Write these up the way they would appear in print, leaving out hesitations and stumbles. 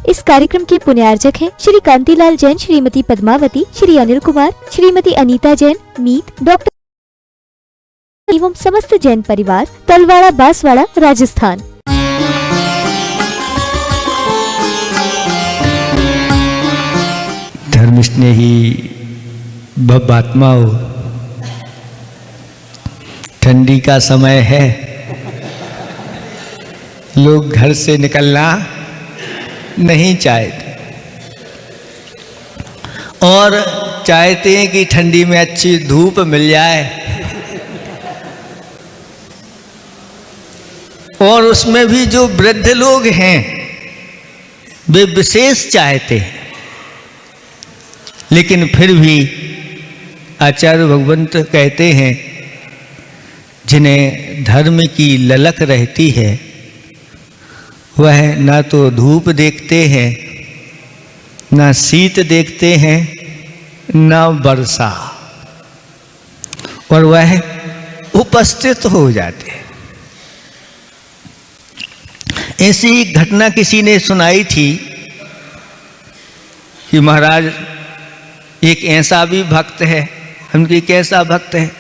इस कार्यक्रम के पुण्यार्जक हैं श्री कांतिलाल जैन, श्रीमती पद्मावती, श्री अनिल कुमार, श्रीमती अनीता जैन, मीत, डॉक्टर एवं समस्त जैन परिवार, तलवाड़ा, बांसवाड़ा, राजस्थान। धर्म स्नेही बब्बात्माओं, ठंडी का समय है, लोग घर से निकलना नहीं चाहते और चाहते हैं कि ठंडी में अच्छी धूप मिल जाए और उसमें भी जो वृद्ध लोग हैं वे विशेष चाहते हैं। लेकिन फिर भी आचार्य भगवंत कहते हैं जिन्हें धर्म की ललक रहती है वह ना तो धूप देखते हैं, ना शीत देखते हैं, ना वर्षा, और वह उपस्थित हो जाते हैं। ऐसी घटना किसी ने सुनाई थी कि महाराज एक ऐसा भी भक्त है, उनकी कैसा भक्त है,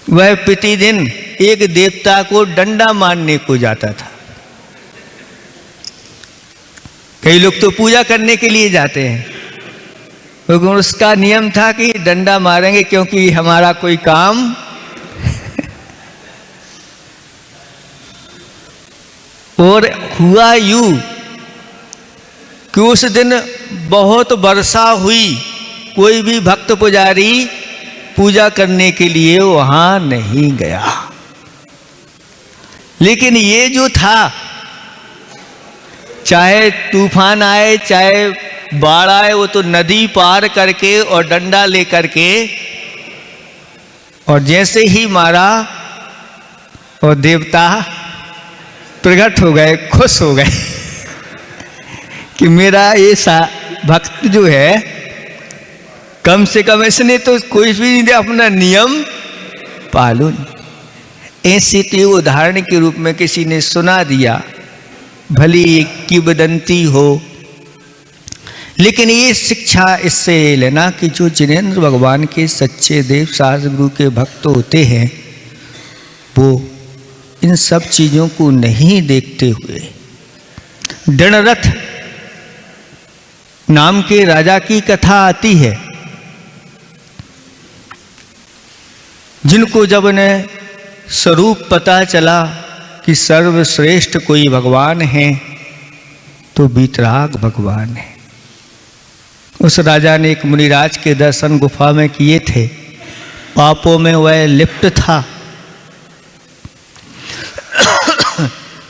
वह प्रतिदिन एक देवता को डंडा मारने को जाता था। कई लोग तो पूजा करने के लिए जाते हैं, लेकिन उसका नियम था कि डंडा मारेंगे क्योंकि हमारा कोई काम और हुआ यूं कि उस दिन बहुत वर्षा हुई, कोई भी भक्त पुजारी पूजा करने के लिए वहां नहीं गया। लेकिन ये जो था, चाहे तूफान आए चाहे बाढ़ आए, वो तो नदी पार करके और डंडा लेकर के, और जैसे ही मारा और देवता प्रकट हो गए, खुश हो गए कि मेरा ऐसा भक्त जो है, कम से कम इसने तो कोई भी अपना नियम पालन। ऐसे तो उदाहरण के रूप में किसी ने सुना दिया, भली एक किंवदंती हो, लेकिन ये शिक्षा इससे लेना कि जो जिनेंद्र भगवान के सच्चे देव शास्त्र गुरु के भक्त होते हैं वो इन सब चीजों को नहीं देखते हुए, दृढ़रथ नाम के राजा की कथा आती है, जिनको जब उन्हें स्वरूप पता चला कि सर्वश्रेष्ठ कोई भगवान है तो वीतराग भगवान है। उस राजा ने एक मुनिराज के दर्शन गुफा में किए थे, पापों में वह लिप्त था,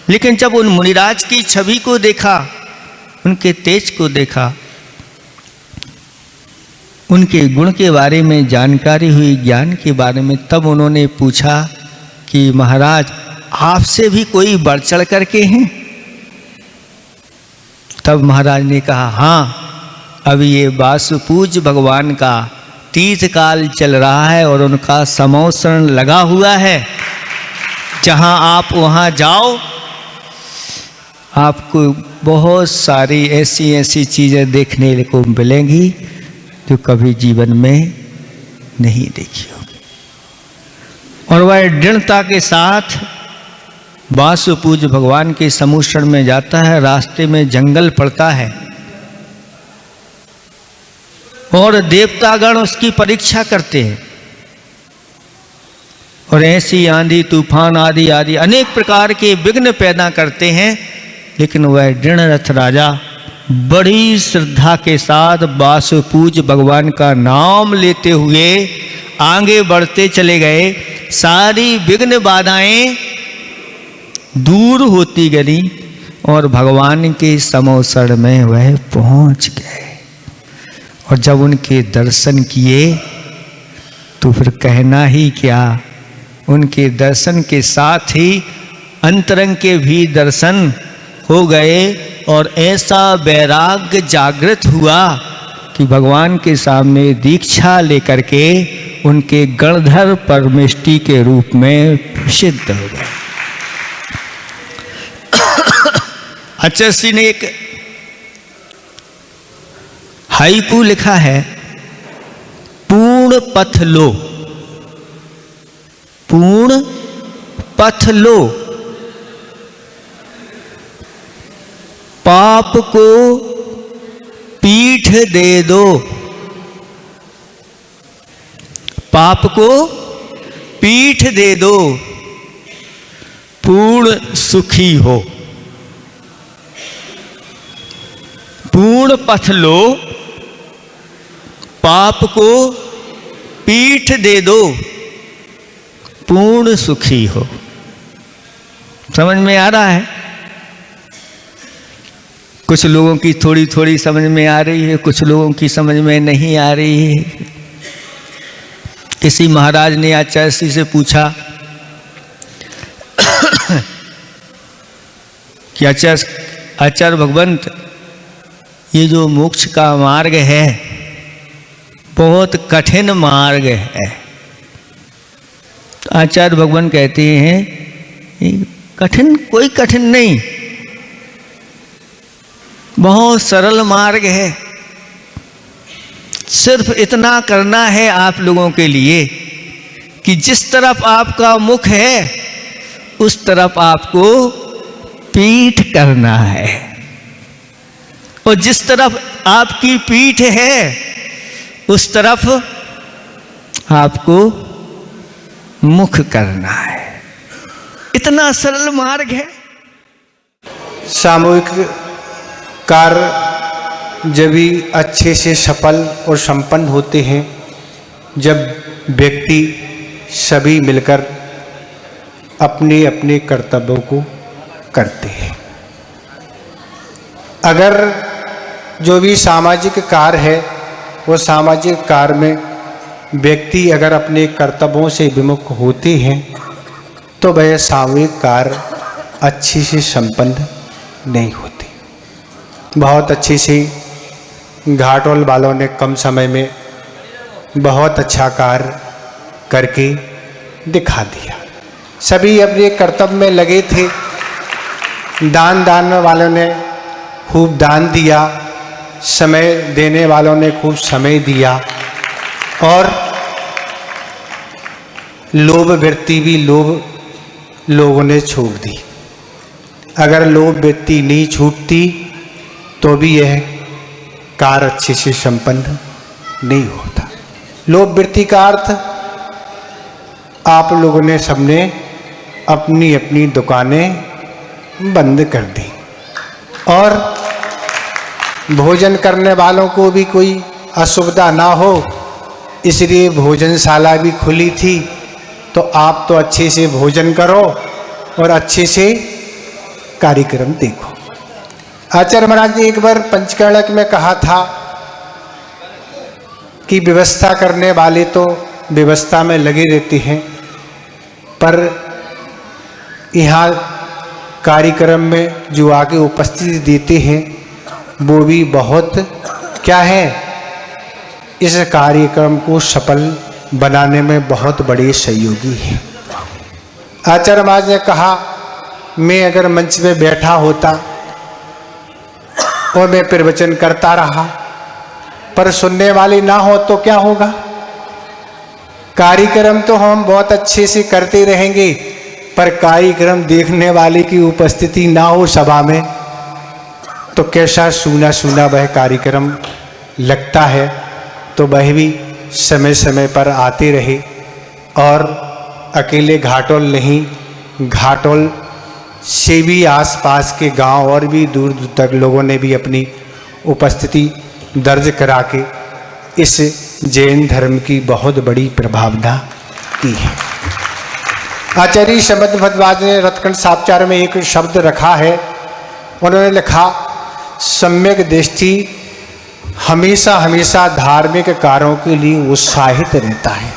लेकिन जब उन मुनिराज की छवि को देखा, उनके तेज को देखा, उनके गुण के बारे में जानकारी हुई, ज्ञान के बारे में, तब उन्होंने पूछा कि महाराज आपसे भी कोई बढ़ चढ़ करके हैं? तब महाराज ने कहा हाँ, अभी ये वासुपूज भगवान का तीर्थ काल चल रहा है और उनका समोसरण लगा हुआ है, जहां आप वहां जाओ, आपको बहुत सारी ऐसी ऐसी चीजें देखने को मिलेंगी जो कभी जीवन में नहीं देखी होगी। और वह दृढ़ता के साथ वासुपूज भगवान के समूषण में जाता है। रास्ते में जंगल पड़ता है और देवतागण उसकी परीक्षा करते हैं, और ऐसी आंधी तूफान आदि आदि अनेक प्रकार के विघ्न पैदा करते हैं, लेकिन वह दृढ़रथ राजा बड़ी श्रद्धा के साथ वासुपूज भगवान का नाम लेते हुए आगे बढ़ते चले गए। सारी विघ्न बाधाएं दूर होती गई और भगवान के समोसण में वह पहुंच गए। और जब उनके दर्शन किए तो फिर कहना ही क्या, उनके दर्शन के साथ ही अंतरंग के भी दर्शन हो गए और ऐसा वैराग्य जागृत हुआ कि भगवान के सामने दीक्षा लेकर के उनके गणधर परमेष्टि के रूप में प्रसिद्ध हो गए। आचार्य ने एक हाइकू लिखा है, पूर्ण पथ लो, पूर्ण पथ लो, पाप को पीठ दे दो, पाप को पीठ दे दो, पूर्ण सुखी हो। पूर्ण पथ लो, पाप को पीठ दे दो, पूर्ण सुखी हो। समझ में आ रहा है? कुछ लोगों की थोड़ी थोड़ी समझ में आ रही है, कुछ लोगों की समझ में नहीं आ रही है। किसी महाराज ने आचार्य से पूछा कि आचार्य भगवंत, ये जो मोक्ष का मार्ग है बहुत कठिन मार्ग है। तो आचार्य भगवान कहते हैं कठिन, कोई कठिन नहीं, बहुत सरल मार्ग है। सिर्फ इतना करना है आप लोगों के लिए कि जिस तरफ आपका मुख है उस तरफ आपको पीठ करना है, और जिस तरफ आपकी पीठ है उस तरफ आपको मुख करना है। इतना सरल मार्ग है। सामूहिक कार्य जब भी अच्छे से सफल और संपन्न होते हैं जब व्यक्ति सभी मिलकर अपने अपने कर्तव्यों को करते हैं। अगर जो भी सामाजिक कार्य है वो सामाजिक कार्य में व्यक्ति अगर अपने कर्तव्यों से विमुख होते हैं तो वह सामूहिक कार्य अच्छे से संपन्न नहीं होते। बहुत अच्छे से घाटोल वालों ने कम समय में बहुत अच्छा कार्य करके दिखा दिया। सभी अपने कर्तव्य में लगे थे। दान वालों ने खूब दान दिया, समय देने वालों ने खूब समय दिया, और लोभ वृत्ति भी लोगों ने छोड़ दी। अगर लोभ वृत्ति नहीं छूटती तो भी यह कार्य अच्छे से संपन्न नहीं होता। लोभ वृत्ति का अर्थ आप लोगों ने सबने अपनी अपनी दुकानें बंद कर दी, और भोजन करने वालों को भी कोई असुविधा ना हो इसलिए भोजनशाला भी खुली थी। तो आप तो अच्छे से भोजन करो और अच्छे से कार्यक्रम देखो। आचार्य महाराज ने एक बार पंचकर्णक में कहा था कि व्यवस्था करने वाले तो व्यवस्था में लगे रहते हैं, पर यहाँ कार्यक्रम में जो आगे उपस्थिति देते हैं वो भी बहुत क्या है, इस कार्यक्रम को सफल बनाने में बहुत बड़े सहयोगी हैं। आचार्य महाराज ने कहा, मैं अगर मंच में बैठा होता और मैं प्रवचन करता रहा पर सुनने वाले ना हो तो क्या होगा? कार्यक्रम तो हम बहुत अच्छे से करते रहेंगे पर कार्यक्रम देखने वाले की उपस्थिति ना हो सभा में तो कैसा सूना सूना वह कार्यक्रम लगता है। तो वह भी समय समय पर आते रहे, और अकेले घाटोल नहीं, घाटोल से भी आसपास के गांव और भी दूर दूर तक लोगों ने भी अपनी उपस्थिति दर्ज करा के इस जैन धर्म की बहुत बड़ी प्रभावना की है। आचार्य शब्द भद्रवाज ने रत्नखंड सापचार में एक शब्द रखा है, उन्होंने लिखा, सम्यक दृष्टि हमेशा हमेशा धार्मिक कार्यों के लिए उत्साहित रहता है।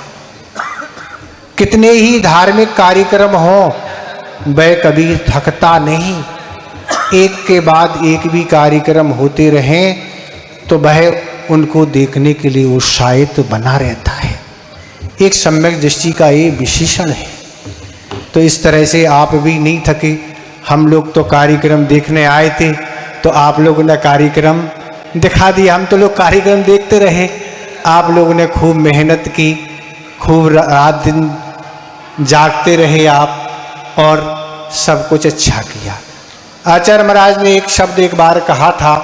कितने ही धार्मिक कार्यक्रम हो वह कभी थकता नहीं, एक के बाद एक भी कार्यक्रम होते रहें तो वह उनको देखने के लिए उत्साहित बना रहता है। एक सम्यक दृष्टि का ये विशेषण है। तो इस तरह से आप भी नहीं थके, हम लोग तो कार्यक्रम देखने आए थे, तो आप लोगों ने कार्यक्रम दिखा दिया। हम तो लोग कार्यक्रम देखते रहे, आप लोगों ने खूब मेहनत की, खूब रात दिन जागते रहे आप, और सब कुछ अच्छा किया। आचार्य महाराज ने एक शब्द एक बार कहा था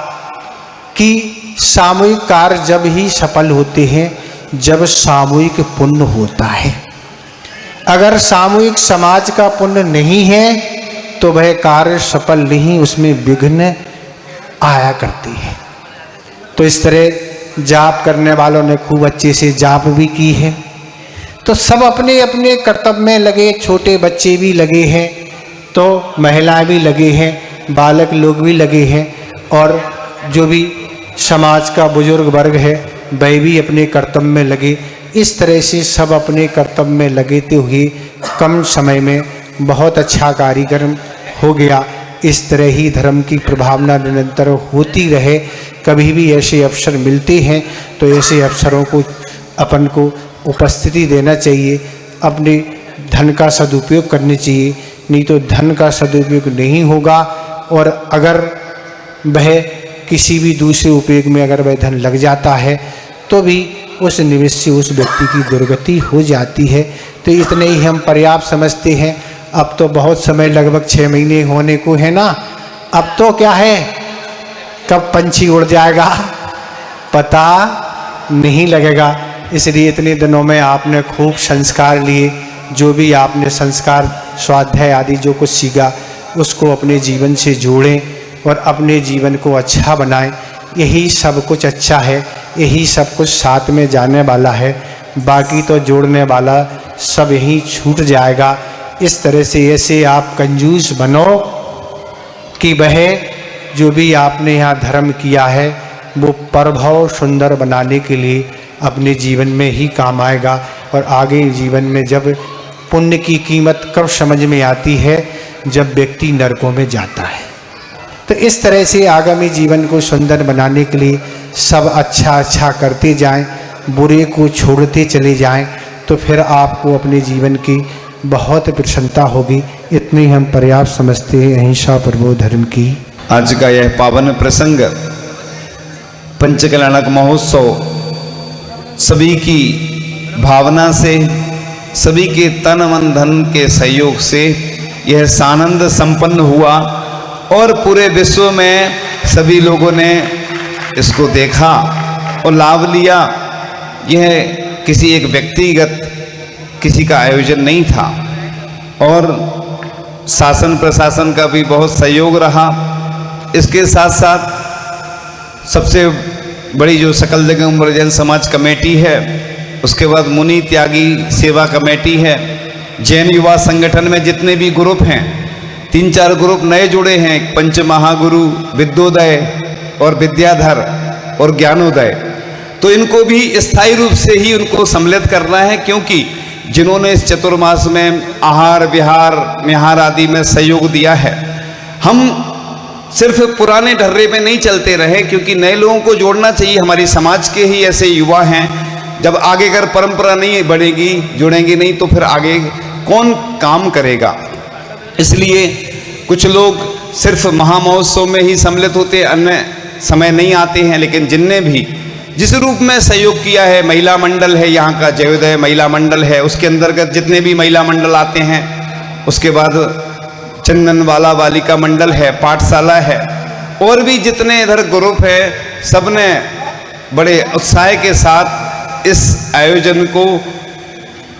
कि सामूहिक कार्य जब ही सफल होते हैं जब सामूहिक पुण्य होता है। अगर सामूहिक समाज का पुण्य नहीं है तो वह कार्य सफल नहीं, उसमें विघ्न आया करते हैं। तो इस तरह जाप करने वालों ने खूब अच्छे से जाप भी की है। तो सब अपने अपने कर्तव्य में लगे, छोटे बच्चे भी लगे हैं, तो महिलाएं भी लगे हैं, बालक लोग भी लगे हैं, और जो भी समाज का बुजुर्ग वर्ग है वह भी अपने कर्तव्य में लगे। इस तरह से सब अपने कर्तव्य में लगते हुए कम समय में बहुत अच्छा कार्यक्रम हो गया। इस तरह ही धर्म की प्रभावना निरंतर होती रहे। कभी भी ऐसे अवसर मिलते हैं तो ऐसे अवसरों को अपन को उपस्थिति देना चाहिए, अपने धन का सदुपयोग करनी चाहिए, नहीं तो धन का सदुपयोग नहीं होगा। और अगर वह किसी भी दूसरे उपयोग में अगर वह धन लग जाता है तो भी उस निवेश से उस व्यक्ति की दुर्गति हो जाती है। तो इतने ही हम पर्याप्त समझते हैं। अब तो बहुत समय, लगभग 6 महीने होने को है ना, अब तो क्या है, कब पंछी उड़ जाएगा पता नहीं लगेगा। इसलिए इतने दिनों में आपने खूब संस्कार लिए, जो भी आपने संस्कार स्वाध्याय आदि जो कुछ सीखा उसको अपने जीवन से जोड़ें और अपने जीवन को अच्छा बनाएं। यही सब कुछ अच्छा है, यही सब कुछ साथ में जाने वाला है, बाकी तो जोड़ने वाला सब यहीं छूट जाएगा। इस तरह से ऐसे आप कंजूस बनो कि वह जो भी आपने यहाँ धर्म किया है वो प्रभाव सुंदर बनाने के लिए अपने जीवन में ही काम आएगा। और आगे जीवन में जब पुण्य की कीमत कब समझ में आती है, जब व्यक्ति नरकों में जाता है। तो इस तरह से आगामी जीवन को सुंदर बनाने के लिए सब अच्छा अच्छा करते जाएं, बुरे को छोड़ते चले जाएं, तो फिर आपको अपने जीवन की बहुत प्रसन्नता होगी। इतनी हम पर्याप्त समझते हैं। अहिंसा परमो धर्म की। आज का यह पावन प्रसंग पंचकल्याणक महोत्सव सभी की भावना से, सभी के तन मन धन के सहयोग से यह सानंद संपन्न हुआ और पूरे विश्व में सभी लोगों ने इसको देखा और लाभ लिया। यह किसी एक व्यक्तिगत किसी का आयोजन नहीं था और शासन प्रशासन का भी बहुत सहयोग रहा। इसके साथ साथ सबसे बड़ी जो सकल जगह परिजन समाज कमेटी है, उसके बाद मुनि त्यागी सेवा कमेटी है, जैन युवा संगठन में जितने भी ग्रुप हैं, 3-4 ग्रुप नए जुड़े हैं, पंच महागुरु, विद्योदय और विद्याधर और ज्ञानोदय। तो इनको भी स्थायी रूप से ही उनको सम्मिलित करना है, क्योंकि जिन्होंने इस चतुर्मास में आहार विहार निहार आदि में सहयोग दिया है, हम सिर्फ पुराने ढर्रे में नहीं चलते रहे, क्योंकि नए लोगों को जोड़ना चाहिए। हमारी समाज के ही ऐसे युवा हैं, जब आगे अगर परंपरा नहीं बढ़ेगी, जुड़ेंगी नहीं, तो फिर आगे कौन काम करेगा। इसलिए कुछ लोग सिर्फ महामहोत्सव में ही सम्मिलित होते, अन्य समय नहीं आते हैं। लेकिन जिनने भी जिस रूप में सहयोग किया है, महिला मंडल है, यहाँ का जयोदय महिला मंडल है, उसके अंतर्गत जितने भी महिला मंडल आते हैं, उसके बाद चंदनवाला बालिका मंडल है, पाठशाला है, और भी जितने इधर ग्रुप है, सबने बड़े उत्साह के साथ इस आयोजन को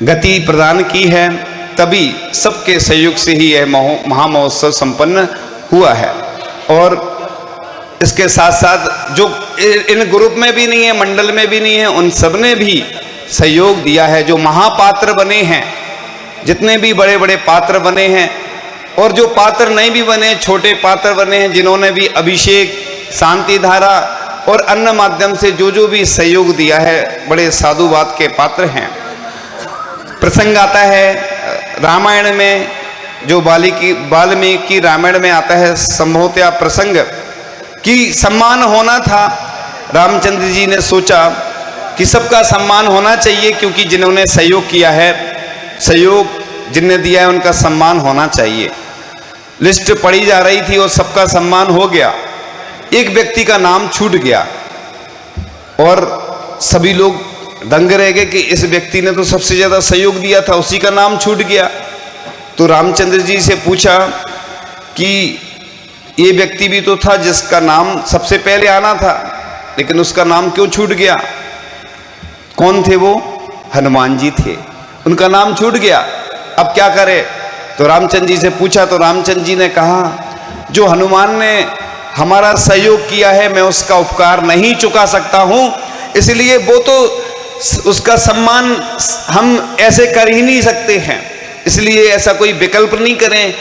गति प्रदान की है। तभी सबके सहयोग से ही यह महामहोत्सव संपन्न हुआ है। और इसके साथ साथ जो इन ग्रुप में भी नहीं है, मंडल में भी नहीं है, उन सबने भी सहयोग दिया है। जो महापात्र बने हैं, जितने भी बड़े बड़े पात्र बने हैं, और जो पात्र नहीं भी बने, छोटे पात्र बने हैं, जिन्होंने भी अभिषेक, शांति धारा और अन्य माध्यम से जो भी सहयोग दिया है, बड़े साधुवाद के पात्र हैं। प्रसंग आता है रामायण में, जो वाल्मीकि रामायण में आता है संभवतया प्रसंग कि सम्मान होना था। रामचंद्र जी ने सोचा कि सबका सम्मान होना चाहिए, क्योंकि जिन्होंने सहयोग किया है, सहयोग जिनने दिया है, उनका सम्मान होना चाहिए। लिस्ट पढ़ी जा रही थी और सबका सम्मान हो गया, एक व्यक्ति का नाम छूट गया और सभी लोग दंग रह गए कि इस व्यक्ति ने तो सबसे ज्यादा सहयोग दिया था, उसी का नाम छूट गया। तो रामचंद्र जी से पूछा कि ये व्यक्ति भी तो था जिसका नाम सबसे पहले आना था, लेकिन उसका नाम क्यों छूट गया? कौन थे वो? हनुमान जी थे, उनका नाम छूट गया, अब क्या करे? तो रामचंद्र जी से पूछा तो रामचंद्र जी ने कहा, जो हनुमान ने हमारा सहयोग किया है मैं उसका उपकार नहीं चुका सकता हूं, इसलिए वो तो उसका सम्मान हम ऐसे कर ही नहीं सकते हैं, इसलिए ऐसा कोई विकल्प नहीं करें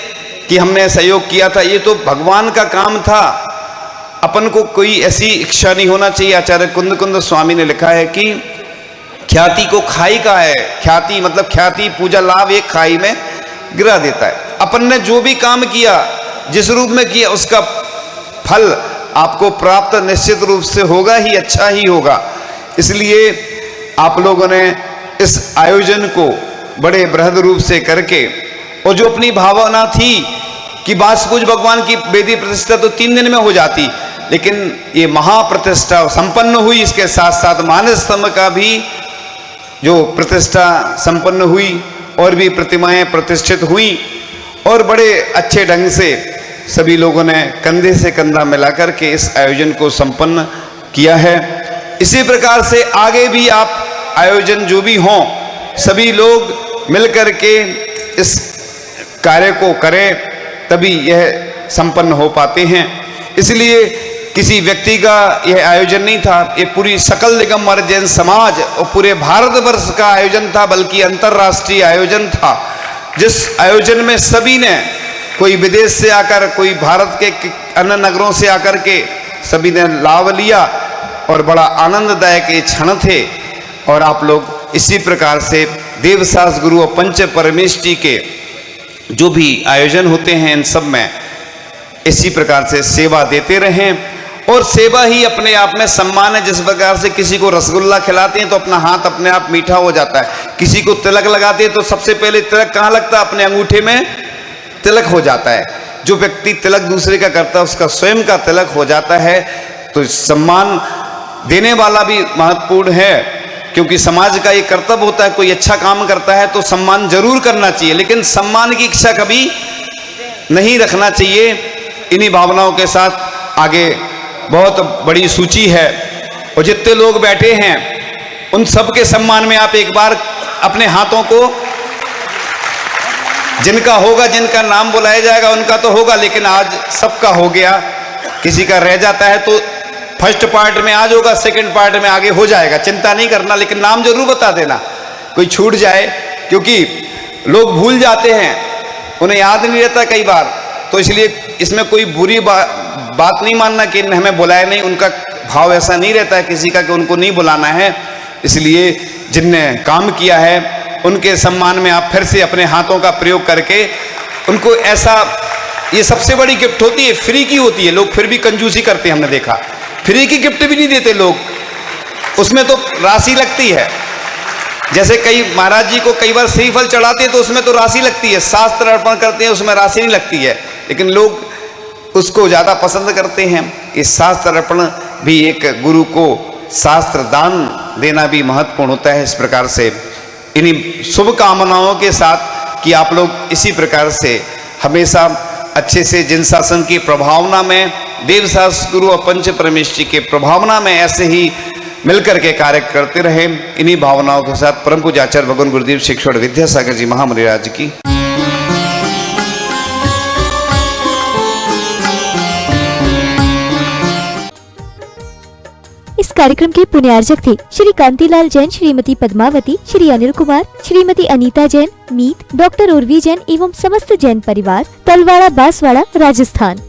कि हमने सहयोग किया था, ये तो भगवान का काम था, अपन को कोई ऐसी इच्छा नहीं होना चाहिए। आचार्य कुंद कुंद स्वामी ने लिखा है कि ख्याति को खाई का है, ख्याति मतलब ख्याति पूजा लाभ एक खाई में गिरा देता है। अपन ने जो भी काम किया जिस रूप में किया उसका फल आपको प्राप्त निश्चित रूप से होगा ही, अच्छा ही होगा। इसलिए आप लोगों ने इस आयोजन को बड़े बृहद रूप से करके, और जो अपनी भावना थी कि बासकुज भगवान की वेदी प्रतिष्ठा तो 3 दिन में हो जाती, लेकिन ये महाप्रतिष्ठा संपन्न हुई, इसके साथ साथ मानस स्तंभ का भी जो प्रतिष्ठा संपन्न हुई और भी प्रतिमाएं प्रतिष्ठित हुई, और बड़े अच्छे ढंग से सभी लोगों ने कंधे से कंधा मिलाकर के इस आयोजन को संपन्न किया है। इसी प्रकार से आगे भी आप आयोजन जो भी हों, सभी लोग मिलकर के इस कार्य को करें, तभी यह संपन्न हो पाते हैं। इसलिए किसी व्यक्ति का यह आयोजन नहीं था, ये पूरी सकल दिगंबर जैन समाज और पूरे भारतवर्ष का आयोजन था, बल्कि अंतर्राष्ट्रीय आयोजन था, जिस आयोजन में सभी ने, कोई विदेश से आकर, कोई भारत के अन्य नगरों से आकर के सभी ने लाभ लिया, और बड़ा आनंददायक ये क्षण थे। और आप लोग इसी प्रकार से देवसास गुरु और पंच परमेष्टि के जो भी आयोजन होते हैं इन सब में इसी प्रकार से सेवा देते रहें, और सेवा ही अपने आप में सम्मान है। जिस प्रकार से किसी को रसगुल्ला खिलाते हैं तो अपना हाथ अपने आप मीठा हो जाता है, किसी को तिलक लगाते हैं तो सबसे पहले तिलक कहाँ लगता है? अपने अंगूठे में तिलक हो जाता है। जो व्यक्ति तिलक दूसरे का करता है उसका स्वयं का तिलक हो जाता है। तो सम्मान देने वाला भी महत्वपूर्ण है, क्योंकि समाज का ये कर्तव्य होता है, कोई अच्छा काम करता है तो सम्मान जरूर करना चाहिए, लेकिन सम्मान की इच्छा कभी नहीं रखना चाहिए। इन्हीं भावनाओं के साथ आगे बहुत बड़ी सूची है, और जितने लोग बैठे हैं उन सब के सम्मान में आप एक बार अपने हाथों को, जिनका होगा, जिनका नाम बुलाया जाएगा उनका तो होगा, लेकिन आज सबका हो गया, किसी का रह जाता है तो फर्स्ट पार्ट में आज होगा, सेकंड पार्ट में आगे हो जाएगा, चिंता नहीं करना, लेकिन नाम जरूर बता देना, कोई छूट जाए, क्योंकि लोग भूल जाते हैं, उन्हें याद नहीं रहता कई बार। तो इसलिए इसमें कोई बुरी बात नहीं मानना कि हमें बुलाया नहीं, उनका भाव ऐसा नहीं रहता है किसी का कि उनको नहीं बुलाना है। इसलिए जिनने काम किया है उनके सम्मान में आप फिर से अपने हाथों का प्रयोग करके उनको ऐसा, ये सबसे बड़ी गिफ्ट होती है, फ्री की होती है, लोग फिर भी कंजूसी करते हैं, हमने देखा फ्री की गिफ्ट भी नहीं देते लोग, उसमें तो राशि लगती है। जैसे कई महाराज जी को कई बार श्रीफल चढ़ाते हैं तो उसमें तो राशि लगती है, शास्त्र अर्पण करते हैं उसमें राशि नहीं लगती है, लेकिन लोग उसको ज्यादा पसंद करते हैं। इस शास्त्र अर्पण भी एक गुरु को शास्त्र दान देना भी महत्वपूर्ण होता है। इस प्रकार से इन्हीं शुभकामनाओं के साथ कि आप लोग इसी प्रकार से हमेशा अच्छे से जिन शासन की प्रभावना में, देवसास गुरु और पंच परमेष्टि के प्रभावना में ऐसे ही मिलकर के कार्य करते रहे। इन्हीं भावनाओं के साथ परम पूज्य आचार्य भगवान गुरुदेव शिक्षण विद्यासागर जी महामुनिराज की। इस कार्यक्रम के पुण्यार्जक थे श्री कांतिलाल जैन, श्रीमती पद्मावती, श्री अनिल कुमार, श्रीमती अनीता जैन, मीत, डॉक्टर उर्वी जैन एवं समस्त जैन परिवार, तलवाड़ा बांसवाड़ा, राजस्थान।